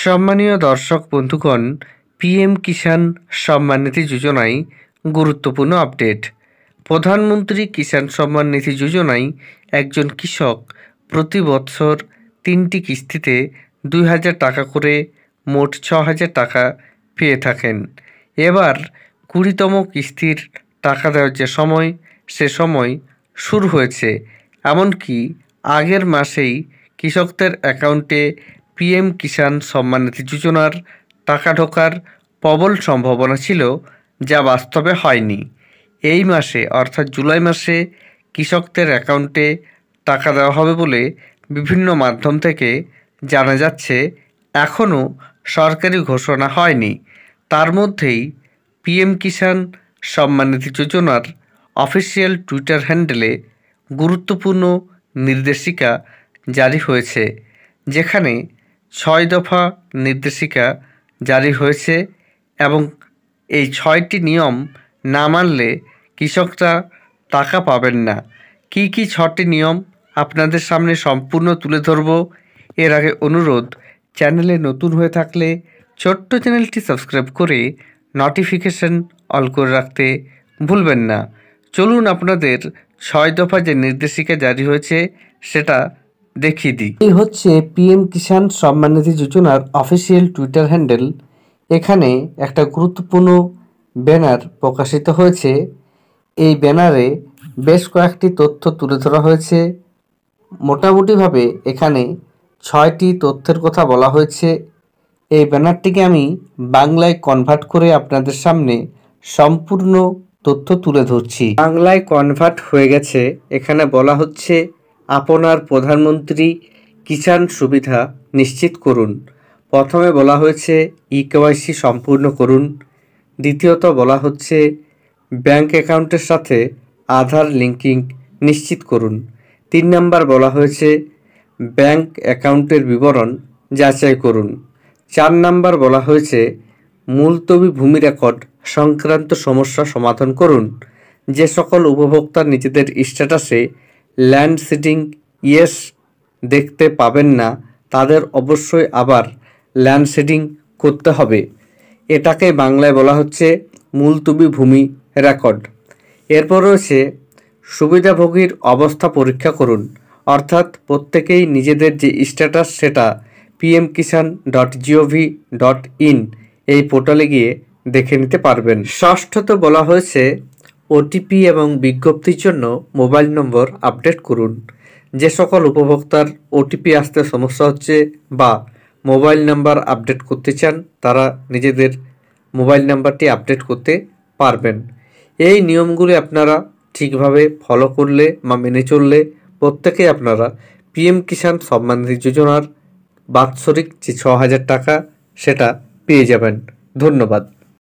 সম্মানীয় দর্শক বন্ধুগণ, পিএম কিষাণ সম্মান নিধি যোজনায় গুরুত্বপূর্ণ আপডেট। প্রধানমন্ত্রী কিষাণ সম্মান নিধি যোজনায় একজন কৃষক প্রতি বৎসর 3টি কিস্তিতে 2,000 টাকা করে মোট 6,000 টাকা পেয়ে থাকেন। এবার 20তম কিস্তির টাকা দেওয়ার যে সময়, সে সময় শুরু হয়েছে। এমনকি আগের মাসেই কৃষকদের অ্যাকাউন্টে পিএম কিষাণ সম্মান নিধি যোজনার টাকা ঢোকার প্রবল সম্ভাবনা ছিল, যা বাস্তবে হয়নি। এই মাসে অর্থাৎ জুলাই মাসে কৃষকদের অ্যাকাউন্টে টাকা দেওয়া হবে বলে বিভিন্ন মাধ্যম থেকে জানা যাচ্ছে। এখনও সরকারি ঘোষণা হয়নি। তার মধ্যেই পিএম কিষাণ সম্মান নিধি যোজনার অফিসিয়াল টুইটার হ্যান্ডেলে গুরুত্বপূর্ণ নির্দেশিকা জারি হয়েছে, যেখানে 6 দফা নির্দেশিকা জারি হয়েছে এবং এই 6টি নিয়ম না মানলে কৃষকরা টাকা পাবেন না। কি কি 6টি নিয়ম আপনাদের সামনে সম্পূর্ণ তুলে ধরব। এর আগে অনুরোধ, চ্যানেলে নতুন হয়ে থাকলে ছোট্ট চ্যানেলটি সাবস্ক্রাইব করে নোটিফিকেশন অল করে রাখতে ভুলবেন না। চলুন আপনাদের 6 দফা যে নির্দেশিকা জারি হয়েছে সেটা দেখিয়ে দিই। এই হচ্ছে পিএম কিষাণ সম্মান নিধি যোজনার অফিসিয়াল টুইটার হ্যান্ডেল। এখানে একটা গুরুত্বপূর্ণ ব্যানার প্রকাশিত হয়েছে। এই ব্যানারে বেশ কয়েকটি তথ্য তুলে ধরা হয়েছে। মোটামুটিভাবে এখানে 6টি তথ্যের কথা বলা হয়েছে। এই ব্যানারটিকে আমি বাংলায় কনভার্ট করে আপনাদের সামনে সম্পূর্ণ তথ্য তুলে ধরছি। বাংলায় কনভার্ট হয়ে গেছে। এখানে বলা হচ্ছে, আপনার প্রধানমন্ত্রী কিষাণ সুবিধা নিশ্চিত করুন। প্রথমে বলা হয়েছে ইকেওয়াইসি সম্পূর্ণ করুন। দ্বিতীয়ত বলা হচ্ছে ব্যাংক অ্যাকাউন্টের সাথে আধার লিঙ্কিং নিশ্চিত করুন। 3 নম্বর বলা হয়েছে ব্যাংক অ্যাকাউন্টের বিবরণ যাচাই করুন। 4 নম্বর বলা হয়েছে মুলতবি ভূমি রেকর্ড সংক্রান্ত সমস্যা সমাধান করুন। যে সকল উপভোক্তা নিজেদের স্ট্যাটাসে ল্যান্ড সিডিং ইয়েস দেখতে পাবেন না, তাদের অবশ্যই আবার ল্যান্ড সিডিং করতে হবে। এটাকে বাংলায় বলা হচ্ছে মুলতবি ভূমি রেকর্ড। এরপর রয়েছে সুবিধাভোগীর অবস্থা পরীক্ষা করুন। অর্থাৎ প্রত্যেকেই নিজেদের যে স্ট্যাটাস সেটা pmkishan.gov.in এই পোর্টালে গিয়ে দেখে নিতে পারবেন। ষষ্ঠত বলা হয়েছে ওটিপি এবং বিজ্ঞপ্তির জন্য মোবাইল নম্বর আপডেট করুন। যে সকল উপভোক্তার ওটিপি আসতে সমস্যা হচ্ছে বা মোবাইল নাম্বার আপডেট করতে চান, তারা নিজেদের মোবাইল নাম্বারটি আপডেট করতে পারবেন। এই নিয়মগুলি আপনারা ঠিকভাবে ফলো করলে বা মেনে চললে প্রত্যেকেই আপনারা পিএম কিষাণ সম্মান নিধি যোজনার বাৎসরিক যে 6,000 টাকা সেটা পেয়ে যাবেন। ধন্যবাদ।